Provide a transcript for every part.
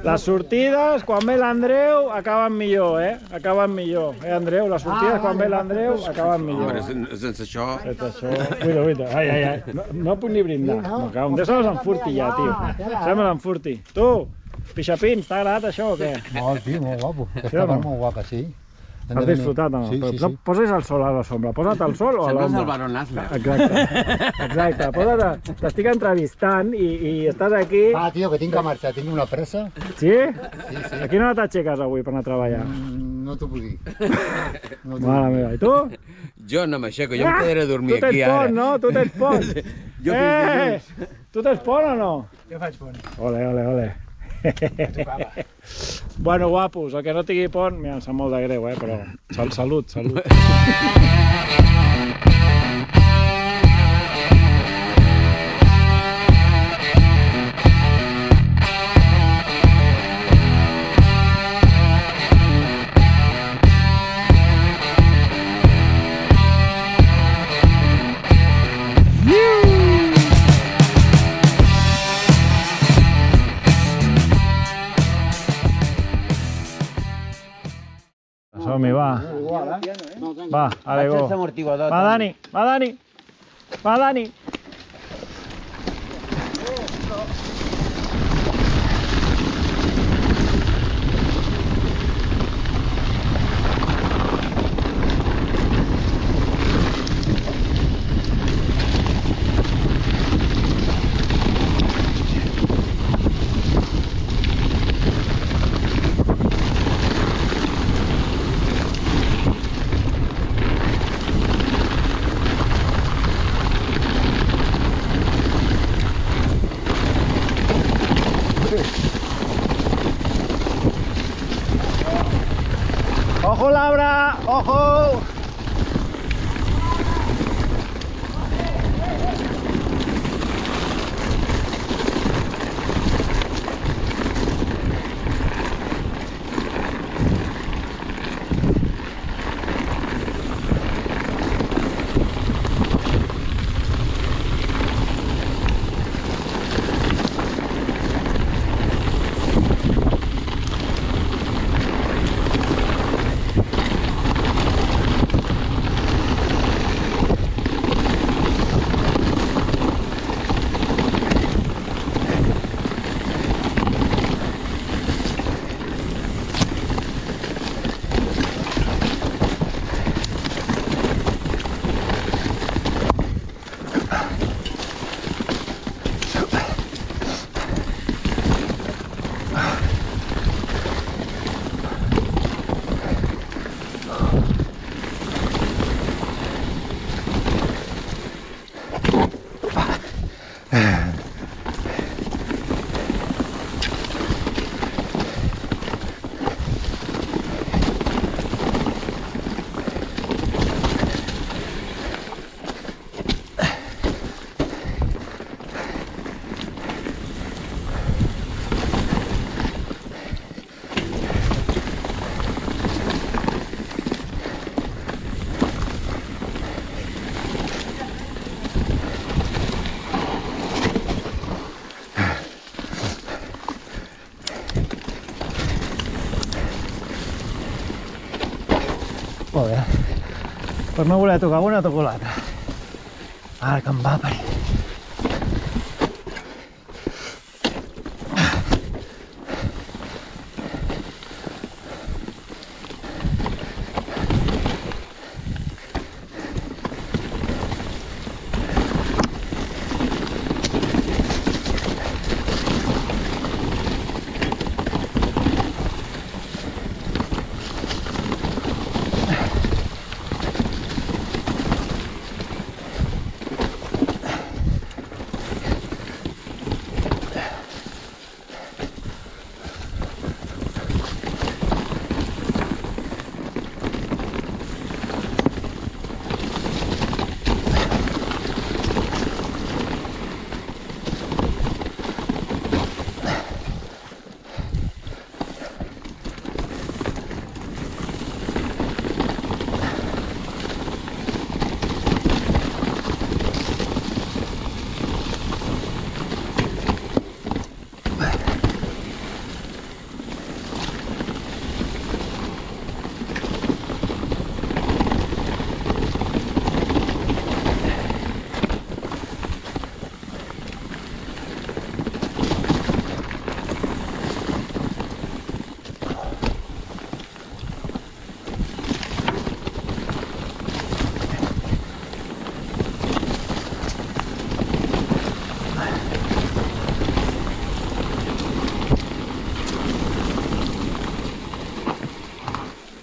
Les sortides, quan ve l'Andreu, acaben millor, Acaben millor. Andreu, les sortides, quan ve l'Andreu, acaben millor. Home, sense això... Sense això... Cuida. Ai. No puc ni brindar. Me cago. Un dia se l'enfurti ja, tio. Se me l'enfurti. Tu, Pixapins, t'ha agradat això o què? Molt, tio, molt guapo. Aquesta part molt guapa, sí. Has disfrutat, no? Sí, sí, Però sí. posis el sol a la sombra. Posa't al sol o a Sembles el l'ombra. Baron Asler. Exacte. Posa't, t'estic entrevistant i estàs aquí... Ah, tio, que tinc que marxar, tinc una pressa. Sí? Sí, sí. A quina hora t'aixeques avui per anar a treballar? No t'ho puc dir. No t'ho Mare puc dir. meva, i tu? Jo no m'aixeco, jo em quedaré a dormir Tu aquí tens pont, ara. no? Tu tens pont. Jo fins dilluns. Tu tens pont o no? Jo faig pont. Ole. Bueno, guapos, el que no tingui pont, mira, em sap molt de greu, però salut. Som-hi, va. Va, ale, go. Va, Dani. Ojo, Laura, ojo. Molt bé. Per no voler tocar una, toco l'altra. Ara que em va parir.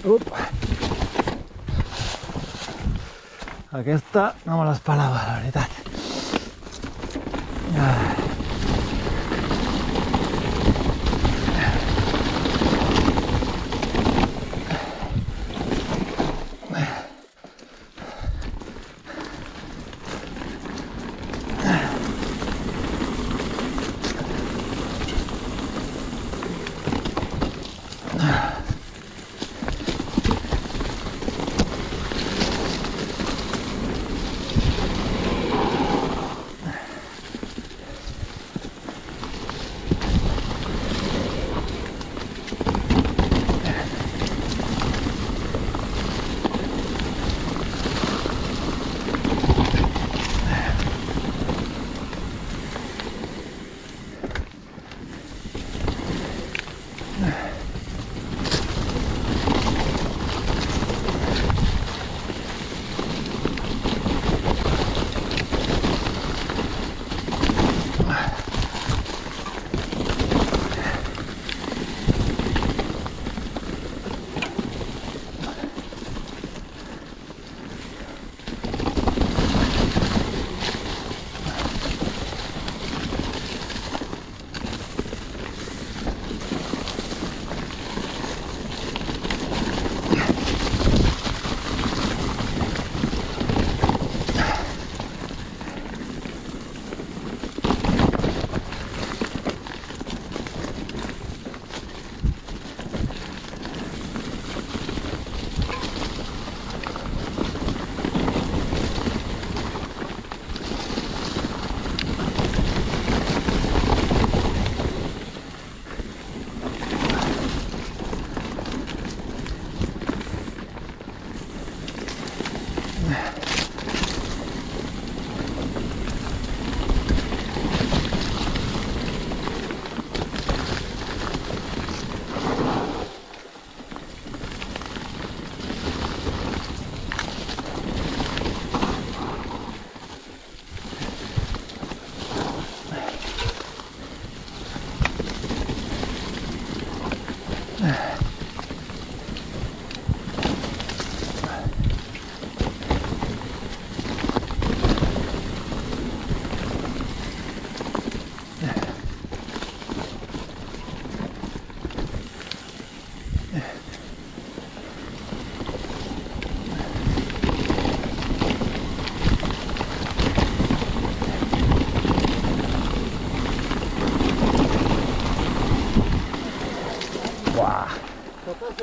Up. Aquesta no me l'esperava, la veritat.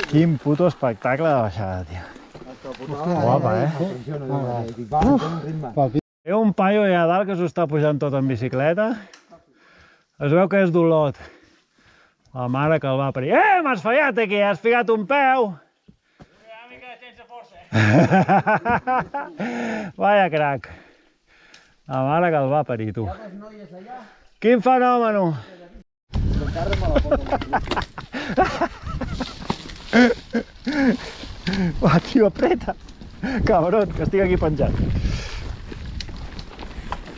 Quin puto espectacle de baixada, tio. Guapa, eh? Hi ha un paio allà dalt que s'ho està pujant tot en bicicleta. Es veu que és d'Olot. La mare que el va parir. M'has fallat aquí, has ficat un peu! Una mica sense força. Vaya crac. La mare que el va parir, tu. Quin fenòmeno! Va, tio, apreta! Cabrón, que estic aquí penjat.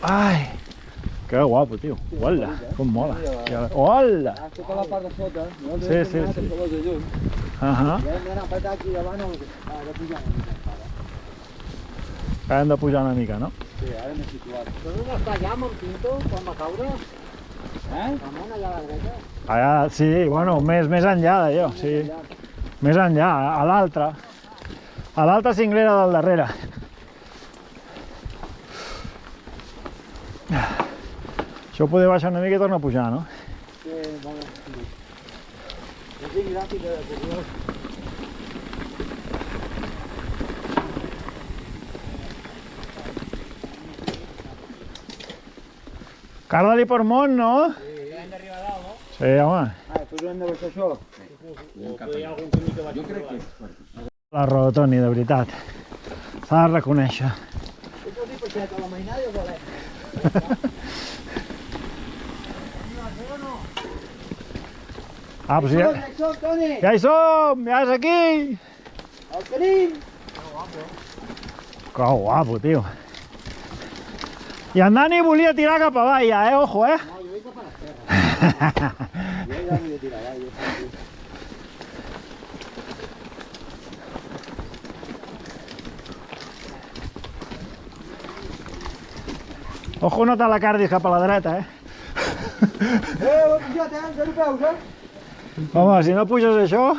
Ai! Que guapo, tio. Hola, com mola. Hola! Tota la part de sota, no? Sí, sí, sí. Ahà. I hem d'anar per aquí davant, de pujar una mica. Hem de pujar una mica, no? Sí, ara m'he situat. Però on està allà, amb el Pinto, quan va caure? Ramon, allà a la dreta? Allà, sí, bueno, més enllà d'allò, sí. Més enllà, a l'altra. A l'altra cinglera del darrere. Això poder baixar una mica i tornar a pujar, no? Sí, molt bé. Jo tinc gràfica de curiós. Carda-li per món, no? Sí, hem d'arribar a dalt, no? Sí, home. Després hem de baixar això. O hi ha algun camí que vaig trobar. La raó, Toni, de veritat. S'ha de reconèixer. Ets el tipus a la mainada i el bolet. Ah, pues ja... Ja hi som, Toni! Ja hi som! Ja és aquí! El tenim! Que guapo, tio. I en Dani volia tirar cap avall, ja, Ojo, No, jo he cap a l'esquerra. Jo ja volia tirar allà. Ojo, no te la cardis cap a la dreta, eh? Ho he pujat, 0 peus, Home, si no puges això...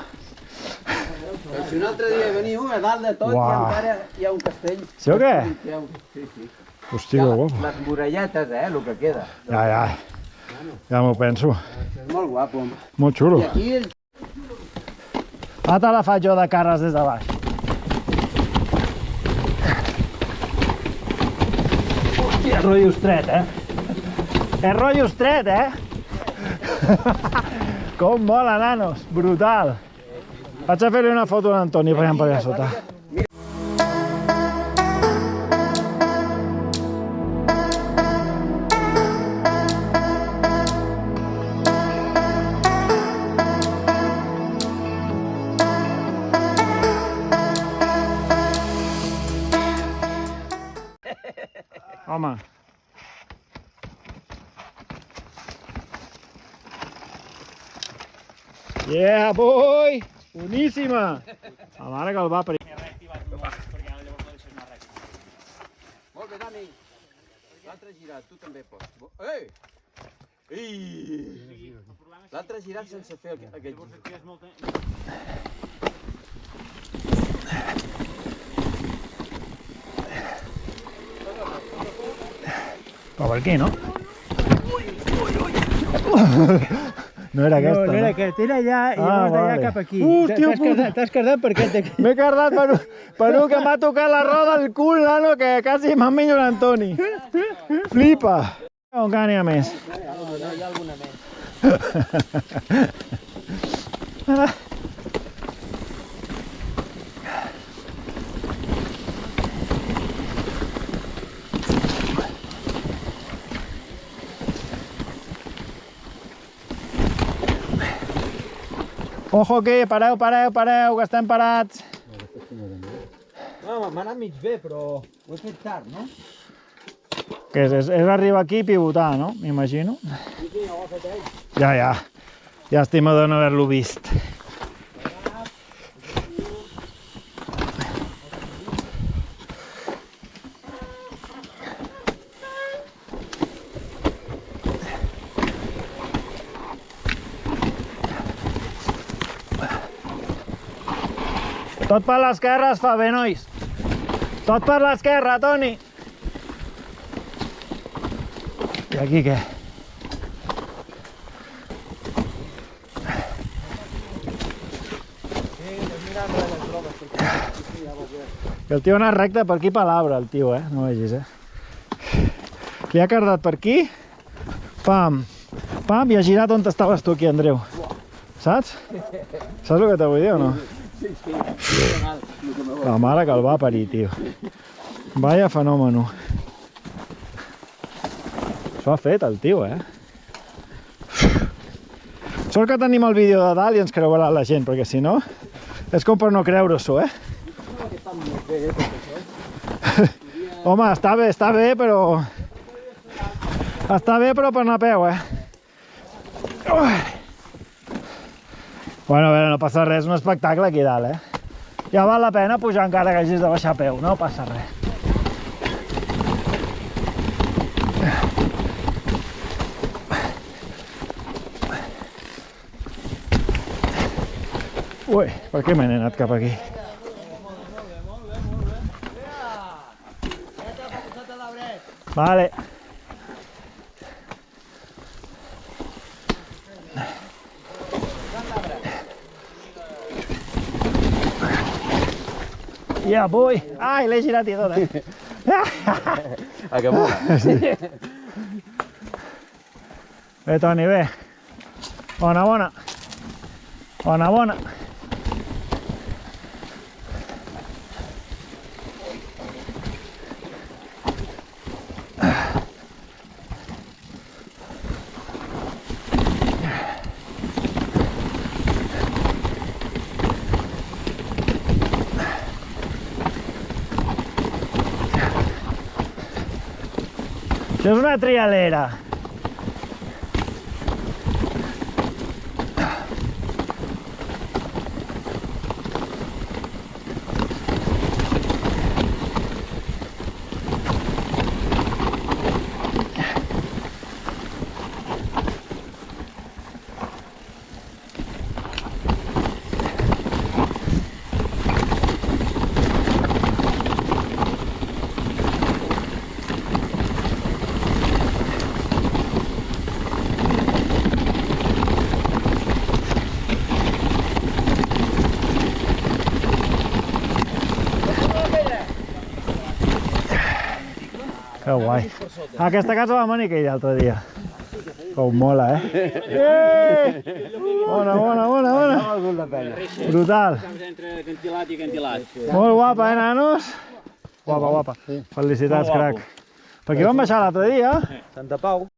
Però si un altre dia veniu a dalt de tot Uau. i encara hi ha un castell. Sí o què? Sí, sí. Hòstia, que guapo. Les muralletes, el que queda. Ja. Ja m'ho penso. És molt guapo, home. Molt xulo. I aquí el... Ara te la faig jo de cares des de baix. Hòstia, és rotllo estret, eh? És rotllo estret, eh? Com mola, nanos. Brutal. Vaig a fer-li una foto a l'Antoni per allà sota. Home. Yeah, boy! Boníssima! La mare que el va per... Molt bé, Dani. L'altre girat, tu també pots. Ei! Ei! L'altre girat sense fer aquell... Però per aquí, no? No era aquesta, no era aquest, era allà i llavors d'allà cap aquí. Hòstia, T'has cardat per aquest d'aquí. m'he cardat per un que m'ha tocat la roda al cul, nano, que quasi m'emmenyo l'Antoni. Flipa! Encara n'hi ha més. No, hi ha alguna més. Ojo aquí, pareu, que estem parats. M'ha anat mig bé, però ho he fet tard, no? Que és arribar aquí i pivotar, no? M'imagino. Sí, no ho ha fet ell. Ja. Llàstima de no haver-lo vist. Tot per l'esquerra es fa bé, nois. Tot per l'esquerra, Toni. I aquí què? El tio ha anat recte per aquí per l'arbre, el tio, no vegis, Li ha cardat per aquí, pam, i ha girat on estaves tu aquí, Andreu. Saps? Saps el que te vull dir o no? La mare que el va parir, tio. Vaya fenòmeno. S'ho ha fet, el tio, Sort que tenim el vídeo de dalt i ens creurà la gent, perquè si no, és com per no creure-s'ho, Home, està bé, però... Està bé, però per anar a peu, Bueno, a veure, no passa res, és un espectacle aquí dalt, Ja val la pena pujar encara que hagis de baixar a peu, no passa res. Ui, per què me n'he anat cap aquí? Vale. Yeah, boy. Ai, l'he girat i tot, A que mola? Bé, Toni, bé. Bona. Això és una trialera. Que guai. A aquesta casa vam venir aquell altre dia. Com mola, Bona, bona, bona, bona. Brutal. Entre cantilat i cantilat. Molt guapa, nanos? Guapa, guapa. Sí. Felicitats, Molt crac. guapo. Per aquí vam baixar l'altre dia. Santa Pau.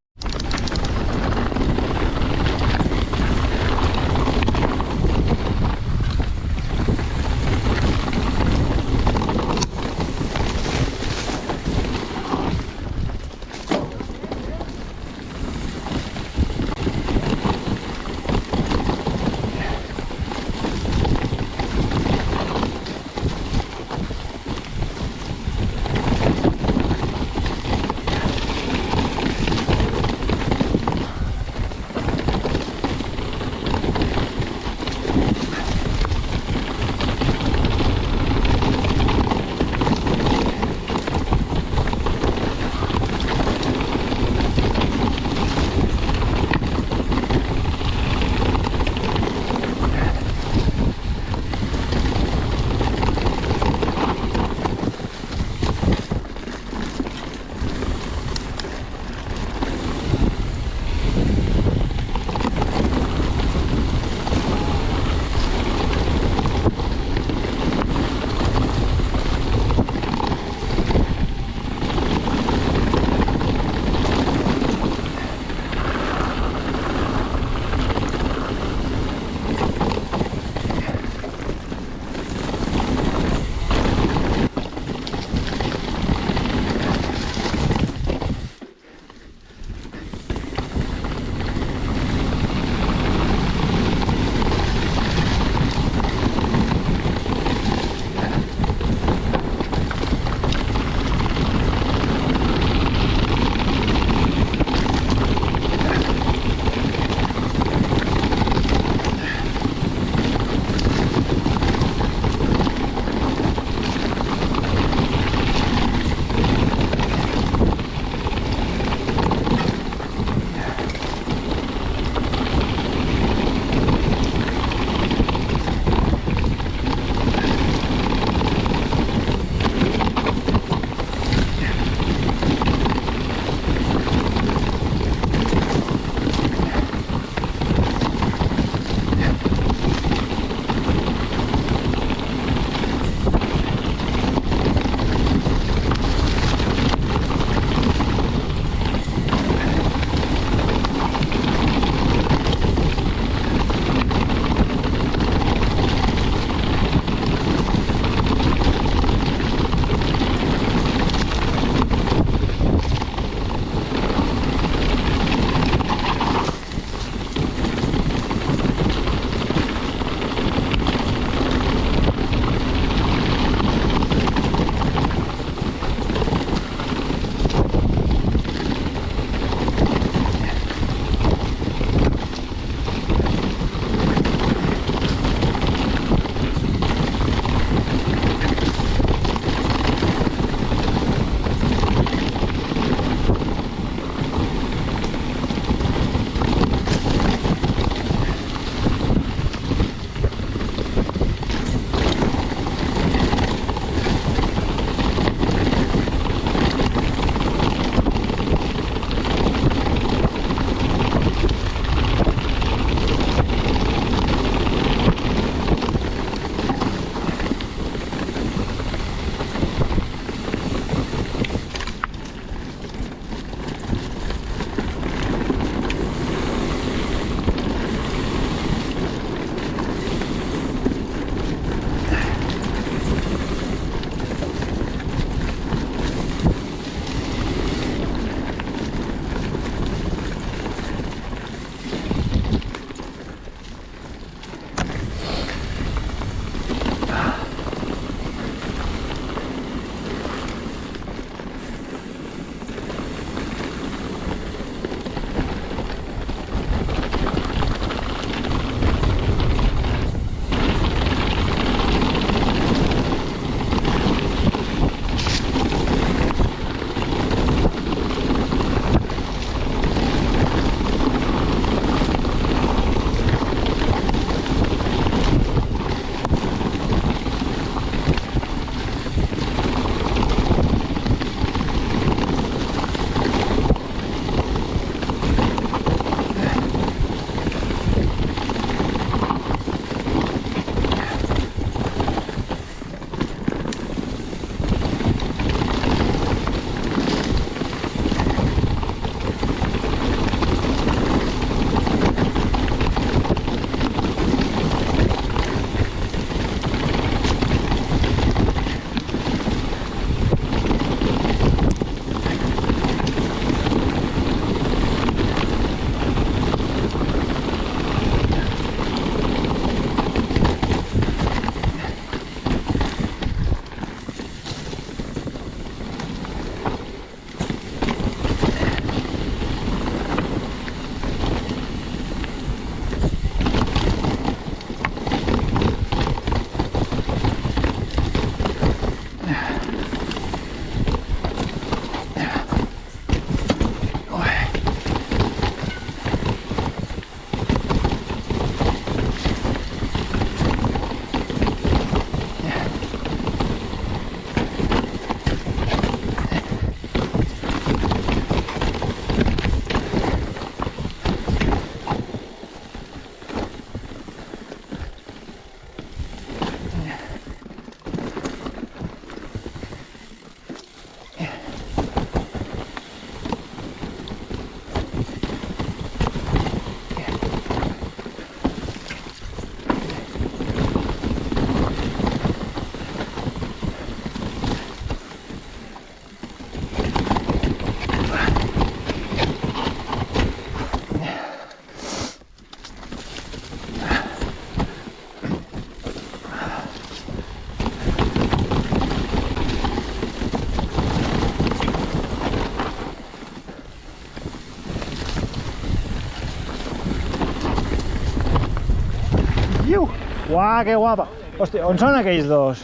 Iu! Uah, que guapa! Hòstia, on són aquells dos?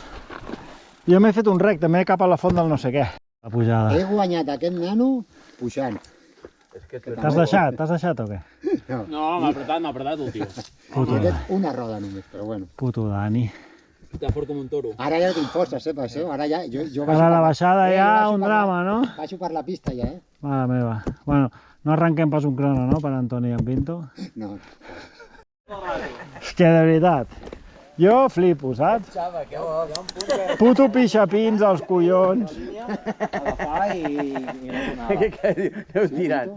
Jo m'he fet un rec, també cap a la font del no sé què. La pujada. He guanyat aquest nano pujant. T'has deixat o què? No, m'ha apretat el tio. Puto, Aquest una roda només, però bueno. puto Dani. Està fort com un toro. Ara ja no tinc forces, per això. Ara ja... Jo Ara la baixada ja, baixo un per drama, no? Baixo per la pista ja, Mare meva. Bueno, no arrenquem pas un crono, no, per Antoni i en Pinto? No. És que de veritat, jo flipo, saps? Xava, què vols? Puto pixapins als collons. Agafar i Heu tirat.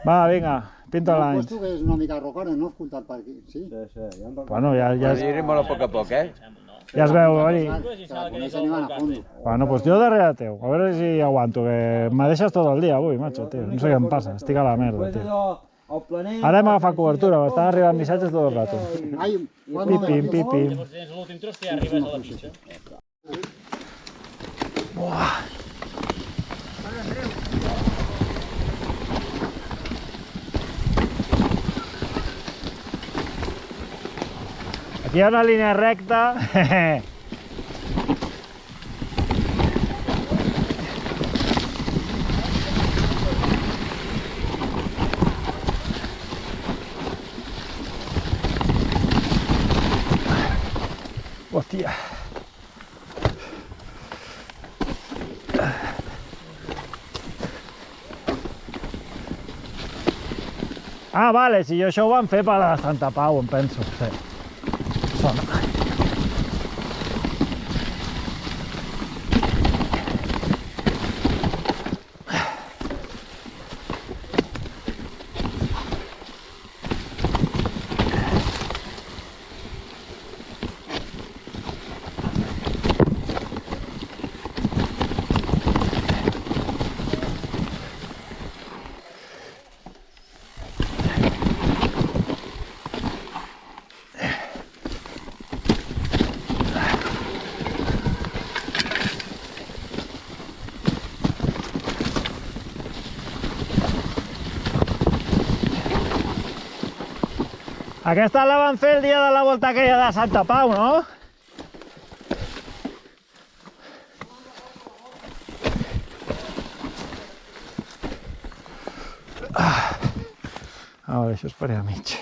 Va, vinga, Pinto l'any. Aposto que és una mica rocona, no? Escoltat per aquí, sí? Bueno, ja Anirem molt a poc a poc, ja es veu, oi? Que la coneix animant a fondo. Bueno, pues jo darrere teu, a veure si aguanto, que me deixes tot el dia avui, macho, tio. No sé què em passa, estic a la merda, tio. Ara hem agafat cobertura, m'estan arribant missatges tot el rato. Ai, Pipim, pipim. L'últim tros que ja arribes a la pitxa. Aquí hi ha una línia recta. Hòstia. Ah, vale, si jo això ho van fer per la Santa Pau, em penso. Sí. Sona. Aquesta la van fer el dia de la volta aquella de Santa Pau, no? Ara això és per allà mig.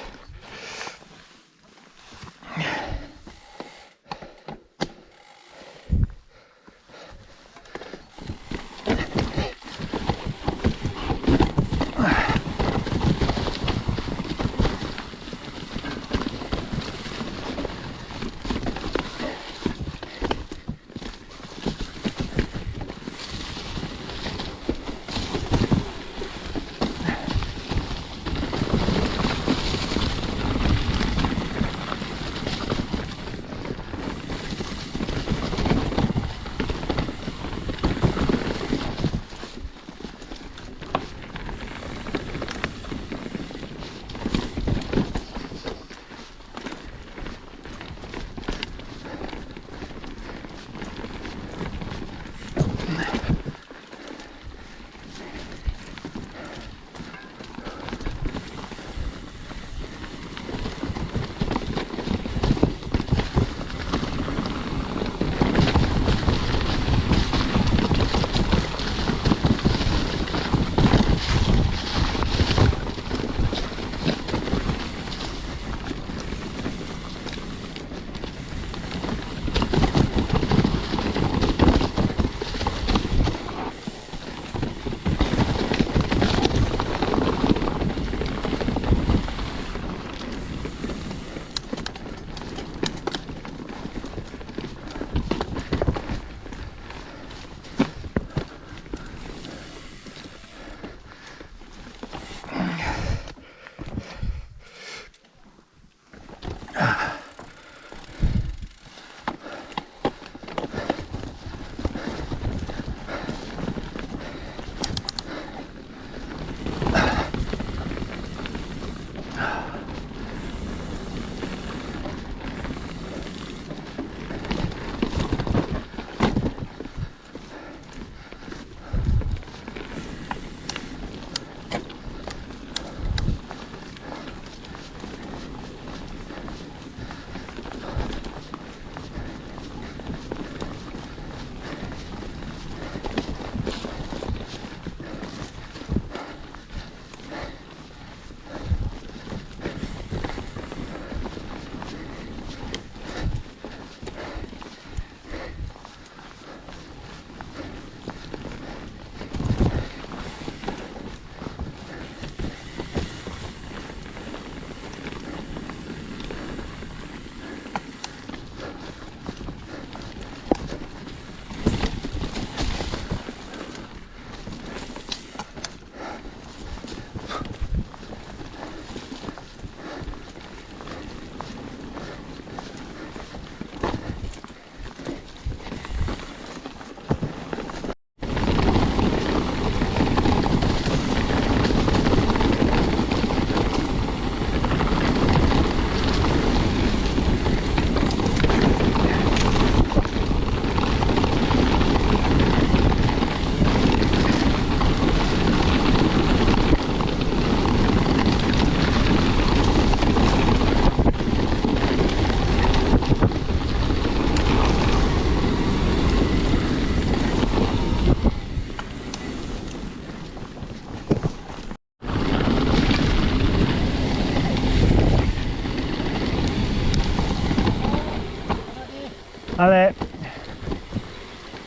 Vale.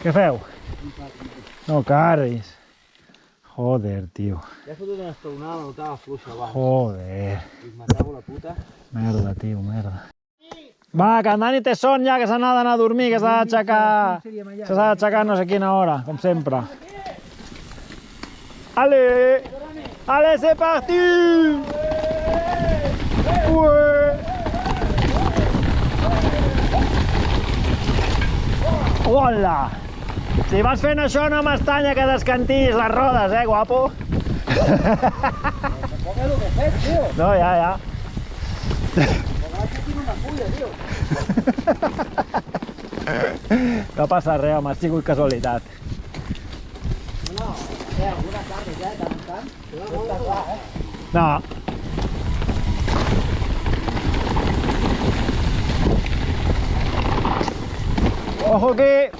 Què feu? No cardis. Joder, tio. Ja he fotut una estronada, no estava fluixa abans. Joder. Me cago en la puta. Merda, tio, merda. Va, que en Dani té son ja, que s'ha d'anar a dormir, que s'ha d'aixecar... Se s'ha d'aixecar no sé quina hora, com sempre. Allez! Allez, c'est parti! Ouais! Hola! Si vas fent això no m'estanya que descantis les rodes, guapo? No, ja. No passa res, home, ha sigut casualitat. Alguna carn ja, tant en tant. No està clar, No. Ojo aquí.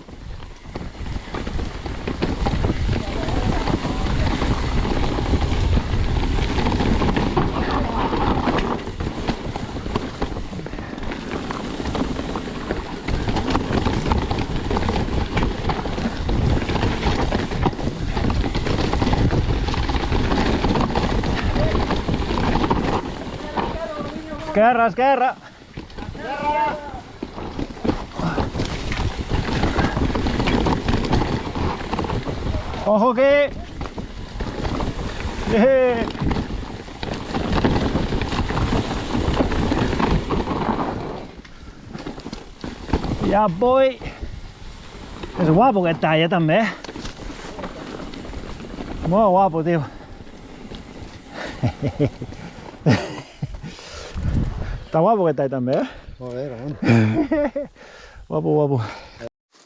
Esquerra, esquerra. Ojo aquí. Ja voy. És guapo aquest tall, també. Molt guapo, tio. Està guapo aquest tall, també, Joder, Ramon. Guapo.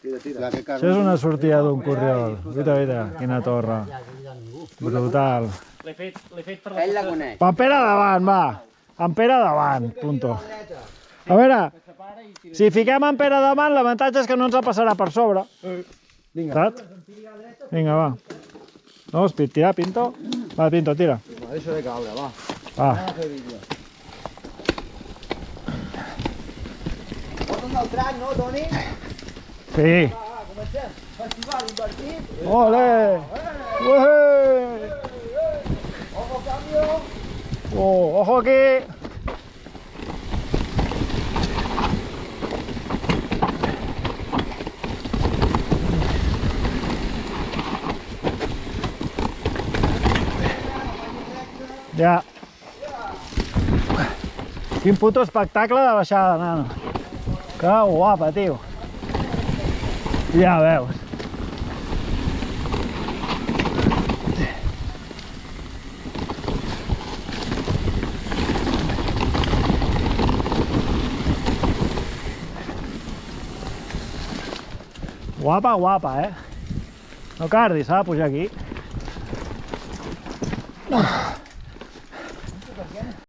La que Això és una sortida d'un corriol. Vita, quina torre. Brutal. L'he fet per Ell la coneix. En Pere davant, va. En Pere davant, punto. A veure, si fiquem en Pere davant, l'avantatge és que no ens la passarà per sobre. Saps? Vinga, va. No, tira, Pinto. Va, Pinto, tira. Eso de cable, va. Va. Porta'ns el trac, no, Toni? Sí. Comencem. Festival invertit. Ole! Ué! Ojo, cambio. Oh, ojo aquí. Ja. Quin puto espectacle de baixada, nano. Que guapa, tio. Ja veus. Guapa, No cardis, s'ha de pujar aquí.